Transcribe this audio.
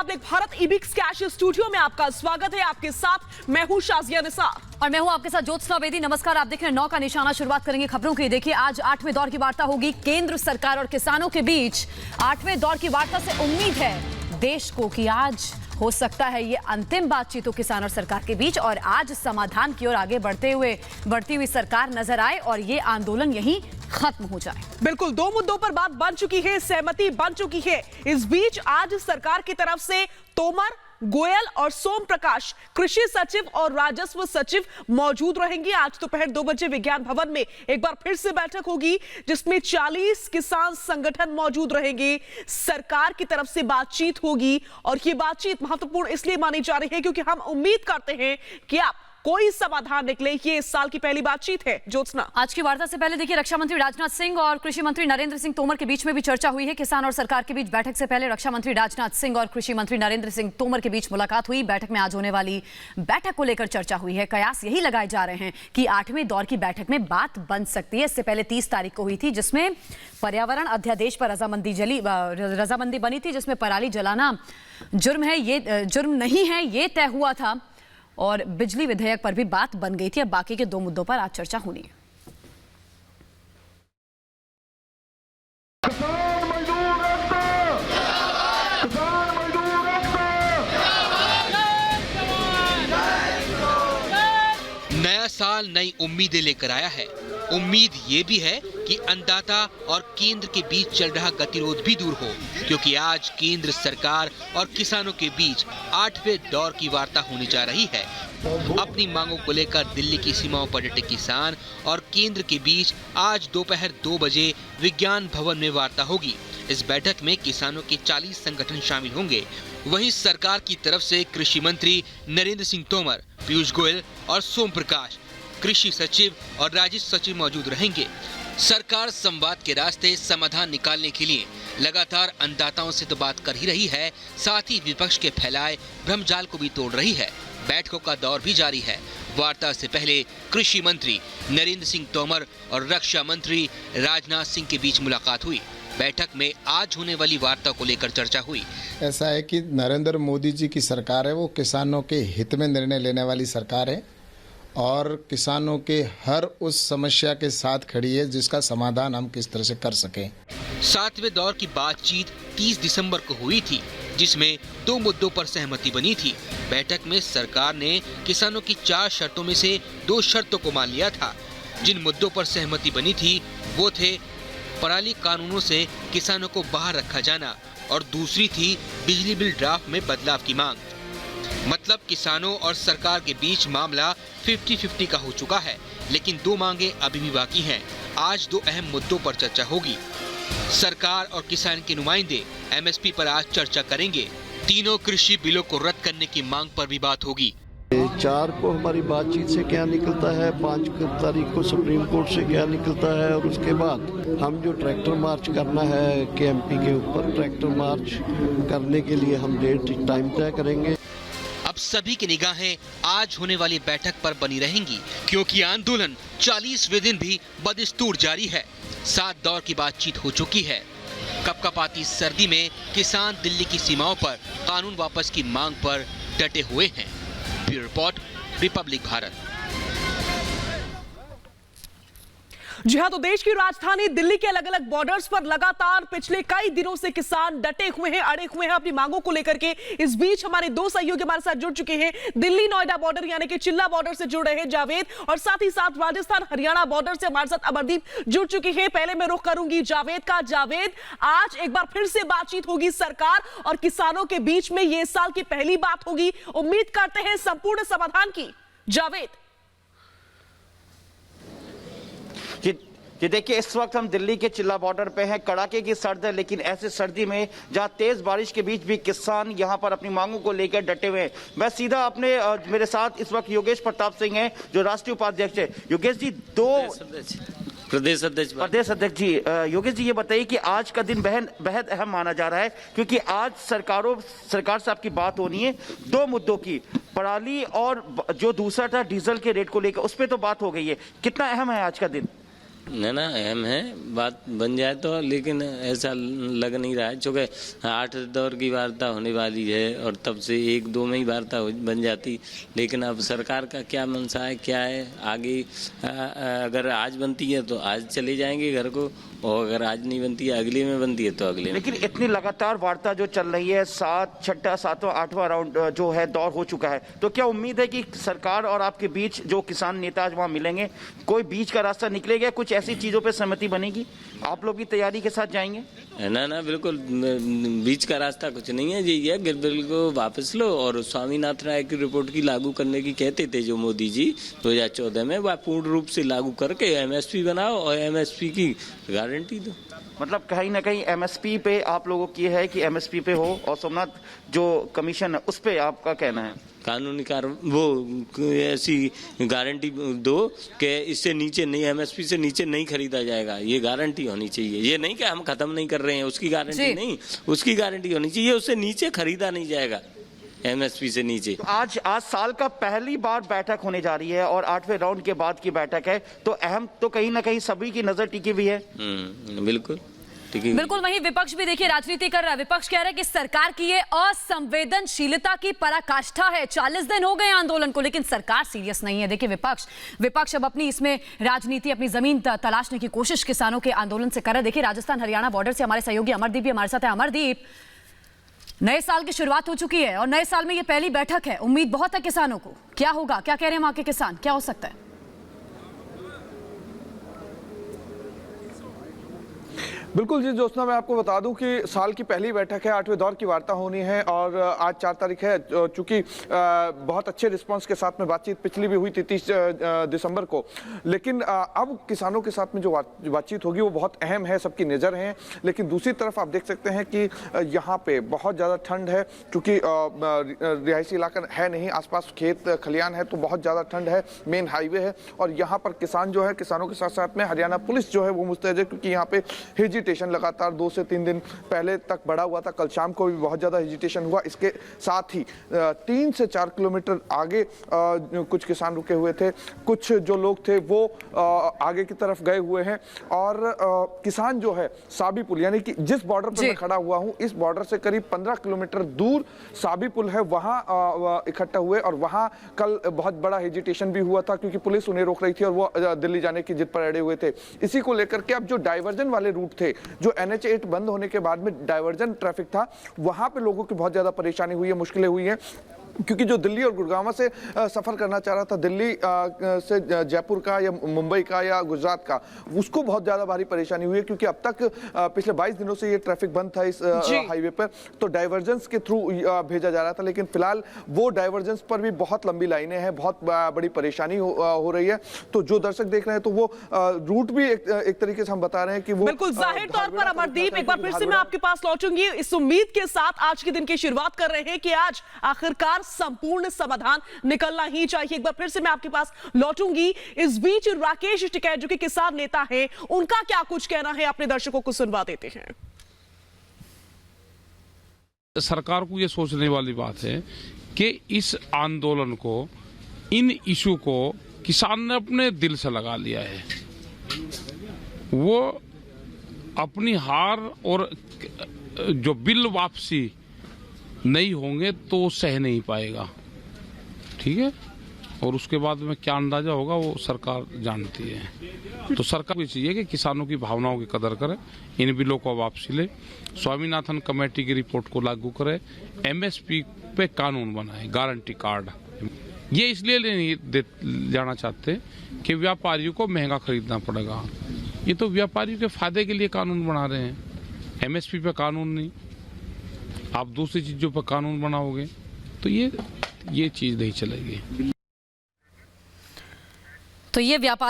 Public Bharat ईबिक्स cash studio में आपका स्वागत है। आपके साथ मैं हूं शाजिया निसार और मैं हूं आपके साथ ज्योत्सना बेदी। नमस्कार, आप देख रहे हैं 9 का निशाना। शुरुआत करेंगे खबरों की। देखिए, आज 8वें दौर की वार्ता होगी केंद्र सरकार और किसानों के बीच। 8वें दौर की वार्ता से उम्मीद है देश को कि आज हो सकता है ये अंतिम बातचीत हो किसान और सरकार के बीच, और आज समाधान की ओर आगे बढ़ती हुई सरकार नजर आए और ये आंदोलन यहीं खत्म हो जाए। बिल्कुल, दो मुद्दों पर बात बन चुकी है, सहमति बन चुकी है। इस बीच आज सरकार की तरफ से तोमर, गोयल और सोम प्रकाश, कृषि सचिव और राजस्व सचिव मौजूद रहेंगे। आज दोपहर 2 बजे विज्ञान भवन में एक बार फिर से बैठक होगी जिसमें 40 किसान संगठन मौजूद रहेंगे। सरकार की तरफ से बातचीत होगी और ये बातचीत महत्वपूर्ण इसलिए मानी जा रही है क्योंकि हम उम्मीद करते हैं कि आप कोई समाधान निकले। ये इस साल की पहली बातचीत है। ज्योत्सना, आज की वार्ता से पहले देखिए, रक्षा मंत्री राजनाथ सिंह और कृषि मंत्री नरेंद्र सिंह तोमर के बीच में भी चर्चा हुई है। किसान और सरकार के बीच बैठक से पहले रक्षा मंत्री राजनाथ सिंह और कृषि मंत्री नरेंद्र सिंह तोमर के बीच मुलाकात हुई। बैठक में आज होने वाली बैठक को लेकर चर्चा हुई है। कयास यही लगाए जा रहे हैं कि 8वें दौर की बैठक में बात बन सकती है। इससे पहले 30 तारीख को हुई थी जिसमें पर्यावरण अध्यादेश पर रजामंदी बनी थी, जिसमें पराली जलाना जुर्म नहीं है ये तय हुआ था, और बिजली विधेयक पर भी बात बन गई थी। अब बाकी के 2 मुद्दों पर आज चर्चा होनी है। नया साल नई उम्मीदें लेकर आया है। उम्मीद ये भी है कि अन्नदाता और केंद्र के बीच चल रहा गतिरोध भी दूर हो, क्योंकि आज केंद्र सरकार और किसानों के बीच 8वें दौर की वार्ता होने जा रही है। अपनी मांगों को लेकर दिल्ली की सीमाओं पर डटे किसान और केंद्र के बीच आज दोपहर 2 बजे विज्ञान भवन में वार्ता होगी। इस बैठक में किसानों के 40 संगठन शामिल होंगे। वहीं सरकार की तरफ से कृषि मंत्री नरेंद्र सिंह तोमर, पीयूष गोयल और सोम प्रकाश, कृषि सचिव और राजस्व सचिव मौजूद रहेंगे। सरकार संवाद के रास्ते समाधान निकालने के लिए लगातार अन्नदाताओं से तो बात कर ही रही है, साथ ही विपक्ष के फैलाए भ्रमजाल को भी तोड़ रही है। बैठकों का दौर भी जारी है। वार्ता से पहले कृषि मंत्री नरेंद्र सिंह तोमर और रक्षा मंत्री राजनाथ सिंह के बीच मुलाकात हुई। बैठक में आज होने वाली वार्ता को लेकर चर्चा हुई। ऐसा है कि नरेंद्र मोदी जी की सरकार है, वो किसानों के हित में निर्णय लेने वाली सरकार है और किसानों के हर उस समस्या के साथ खड़ी है जिसका समाधान हम किस तरह से कर सकें। 7वें दौर की बातचीत 30 दिसंबर को हुई थी, जिसमें 2 मुद्दों पर सहमति बनी थी। बैठक में सरकार ने किसानों की 4 शर्तों में से 2 शर्तों को मान लिया था। जिन मुद्दों पर सहमति बनी थी वो थे पराली कानूनों से किसानों को बाहर रखा जाना और दूसरी थी बिजली बिल ड्राफ्ट में बदलाव की मांग। मतलब किसानों और सरकार के बीच मामला 50-50 का हो चुका है, लेकिन 2 मांगे अभी भी बाकी हैं। आज 2 अहम मुद्दों पर चर्चा होगी। सरकार और किसान के नुमाइंदे एमएसपी पर आज चर्चा करेंगे। तीनों कृषि बिलों को रद्द करने की मांग पर भी बात होगी। 4 को हमारी बातचीत से क्या निकलता है, 5 तारीख को सुप्रीम कोर्ट से क्या निकलता है, और उसके बाद हम जो ट्रैक्टर मार्च करना है केएमपी के ऊपर, ट्रैक्टर मार्च करने के लिए हम डेट टाइम तय करेंगे। अब सभी की निगाहें आज होने वाली बैठक पर बनी रहेंगी, क्योंकि आंदोलन 40वें दिन भी बदस्तूर जारी है। 7 दौर की बातचीत हो चुकी है। कपकपाती सर्दी में किसान दिल्ली की सीमाओं पर कानून वापस की मांग पर डटे हुए हैं। Bureau report, Republic Bharat. जी हाँ, तो देश की राजधानी दिल्ली के अलग अलग बॉर्डर्स पर लगातार पिछले कई दिनों से किसान डटे हुए हैं, अड़े हुए हैं अपनी मांगों को लेकर के। इस बीच हमारे 2 सहयोगी हमारे साथ जुड़ चुके हैं। दिल्ली नोएडा बॉर्डर यानी कि चिल्ला बॉर्डर से जुड़ रहे हैं जावेद, और साथ ही साथ राजस्थान हरियाणा बॉर्डर से हमारे साथ अमरदीप जुड़ चुके हैं। पहले मैं रुख करूंगी जावेद का। जावेद, आज एक बार फिर से बातचीत होगी सरकार और किसानों के बीच में। ये इस साल की पहली बात होगी। उम्मीद करते हैं संपूर्ण समाधान की। जावेद जी देखिए, इस वक्त हम दिल्ली के चिल्ला बॉर्डर पे हैं। कड़ाके की सर्द है, लेकिन ऐसे सर्दी में जहां तेज बारिश के बीच भी किसान यहां पर अपनी मांगों को लेकर डटे हुए हैं। मैं सीधा अपने मेरे साथ इस वक्त योगेश प्रताप सिंह हैं जो राष्ट्रीय उपाध्यक्ष है। योगेश जी, प्रदेश अध्यक्ष जी, योगेश जी ये बताइए कि आज का दिन बेहद अहम माना जा रहा है, क्योंकि आज सरकार से आपकी बात होनी है 2 मुद्दों की, पराली और जो दूसरा था डीजल के रेट को लेकर, उस पर तो बात हो गई है। कितना अहम है आज का दिन? ना अहम है, बात बन जाए तो, लेकिन ऐसा लग नहीं रहा है चूँकि 8 दौर की वार्ता होने वाली है और तब से 1-2 में ही वार्ता बन जाती। लेकिन अब सरकार का क्या मंशा है, क्या है आगे, अगर आज बनती है तो आज चले जाएंगे घर को, और अगर आज नहीं बनती है, अगले में बनती है तो अगले में। लेकिन इतनी लगातार वार्ता जो चल रही है, 6वां 7वां 8वां राउंड जो है दौर हो चुका है, तो क्या उम्मीद है कि सरकार और आपके बीच जो किसान नेता आज वहां मिलेंगे, कोई बीच का रास्ता निकलेगा, कुछ ऐसी चीजों पे सहमति बनेगी? आप लोग की तैयारी के साथ जाएंगे? ना बिल्कुल बीच का रास्ता कुछ नहीं है, यही है बिल को वापस लो और स्वामीनाथन राय की रिपोर्ट की लागू करने की कहते थे जो मोदी जी 2014 में, वह पूर्ण रूप से लागू करके एमएसपी बनाओ और एमएसपी की गारंटी दो। मतलब कहीं ना कहीं एमएसपी पे आप लोगों की है कि एमएसपी पे हो, और सोमनाथ जो कमीशन है उस पे आपका कहना है कानूनी वो ऐसी गारंटी दो कि इससे नीचे नहीं, एमएसपी से नीचे नहीं खरीदा जाएगा, ये गारंटी होनी चाहिए। ये नहीं कि हम खत्म नहीं कर रहे हैं, उसकी गारंटी नहीं, उसकी गारंटी होनी चाहिए, उससे नीचे खरीदा नहीं जाएगा एमएसपी से नीचे। तो आज साल का पहली बार बैठक होने जा रही है और 8वें राउंड के बाद की बैठक है, तो अहम तो कहीं ना कहीं सभी की नजर टिकी हुई है। बिल्कुल बिल्कुल। वहीं विपक्ष भी देखिए राजनीति कर रहा है। विपक्ष कह रहा है कि सरकार की ये असंवेदनशीलता की पराकाष्ठा है। 40 दिन हो गए आंदोलन को, लेकिन सरकार सीरियस नहीं है। देखिए विपक्ष अब अपनी इसमें राजनीति, अपनी जमीन तलाशने की कोशिश किसानों के आंदोलन से कर रहा है। देखिए राजस्थान हरियाणा बॉर्डर से हमारे सहयोगी अमरदीप भी हमारे साथ है। अमरदीप, नए साल की शुरुआत हो चुकी है और नए साल में ये पहली बैठक है, उम्मीद बहुत है किसानों को। क्या होगा, क्या कह रहे हैं वहां के किसान, क्या हो सकता है? बिल्कुल जी ज्योत्सना, मैं आपको बता दूं कि साल की पहली बैठक है, 8वें दौर की वार्ता होनी है और आज 4 तारीख है। चूंकि बहुत अच्छे रिस्पांस के साथ में बातचीत पिछली भी हुई थी 30 दिसंबर को, लेकिन अब किसानों के साथ में जो बातचीत होगी वो बहुत अहम है, सबकी नज़र है। लेकिन दूसरी तरफ आप देख सकते हैं कि यहाँ पे बहुत ज़्यादा ठंड है, चूँकि रिहायशी इलाका है नहीं, आसपास खेत खलियान है, तो बहुत ज़्यादा ठंड है, मेन हाईवे है। और यहाँ पर किसान जो है, किसानों के साथ साथ में हरियाणा पुलिस जो है वो मुस्तैद है, क्योंकि यहाँ पे हेजिटेशन लगातार 2 से 3 दिन पहले तक बढ़ा हुआ था। कल शाम को भी बहुत ज़्यादा हेजिटेशन हुआ। इसके साथ ही 3 से 4 किलोमीटर आगे कुछ किसान रुके हुए थे, कुछ जो लोग थे वो आगे की तरफ गए हुए हैं। और किसान जो है साबी पुल, यानी कि जिस बॉर्डर पर मैं खड़ा हुआ हूँ, इस बॉर्डर से करीब 15 किलोमीटर दूर साबी पुल है, वहाँ इकट्ठा हुए और वहाँ कल बहुत बड़ा हेजिटेशन भी हुआ था, क्योंकि पुलिस उन्हें रोक रही थी और वो दिल्ली जाने की जिद पर अड़े हुए थे। इसी को लेकर के अब जो डाइवर्जन वाले रूट थे, जो NH 8 बंद होने के बाद में डाइवर्जन ट्रैफिक था, वहां पे लोगों की बहुत ज्यादा परेशानी हुई है, मुश्किलें हुई हैं, क्योंकि जो दिल्ली और गुड़गांव से सफर करना चाह रहा था, दिल्ली से जयपुर का या मुंबई का या गुजरात का, उसको बहुत ज्यादा भारी परेशानी हुई है, क्योंकि अब तक पिछले 22 दिनों से ये ट्रैफिक बंद था इस हाईवे पर। तो डाइवर्जेंस के थ्रू भेजा जा रहा था, लेकिन फिलहाल वो डाइवर्जेंस पर भी बहुत लंबी लाइनें हैं, बहुत बड़ी परेशानी हो रही है। तो जो दर्शक देख रहे हैं, तो वो रूट भी एक तरीके से हम बता रहे हैं कि वो बिल्कुल जाहिर तौर पर। अमरदीप, एक बार फिर से मैं आपके पास लौटूंगी इस उम्मीद के साथ, आज के दिन की शुरुआत कर रहे हैं कि आज आखिरकार संपूर्ण समाधान निकलना ही चाहिए। एक बार फिर से मैं आपके पास लौटूंगी। इस बीच राकेश टिकैत जो कि किसान नेता हैं, उनका क्या कुछ कहना है, अपने दर्शकों को सुनवा देते हैं। सरकार को यह सोचने वाली बात है कि इस आंदोलन को, इन इशू को किसान ने अपने दिल से लगा लिया है। वो अपनी हार और जो बिल वापसी नहीं होंगे तो सह नहीं पाएगा, ठीक है। और उसके बाद में क्या अंदाजा होगा वो सरकार जानती है। तो सरकार को चाहिए कि किसानों की भावनाओं की कदर करे, इन बिलों को वापसी ले, स्वामीनाथन कमेटी की रिपोर्ट को लागू करे, एमएसपी पे कानून बनाए, गारंटी कार्ड। ये इसलिए नहीं जाना चाहते कि व्यापारियों को महंगा खरीदना पड़ेगा। ये तो व्यापारियों के फायदे के लिए कानून बना रहे हैं, एमएसपी पे कानून नहीं। आप दूसरी चीजों पर कानून बनाओगे तो ये चीज नहीं चलेगी। तो ये व्यापार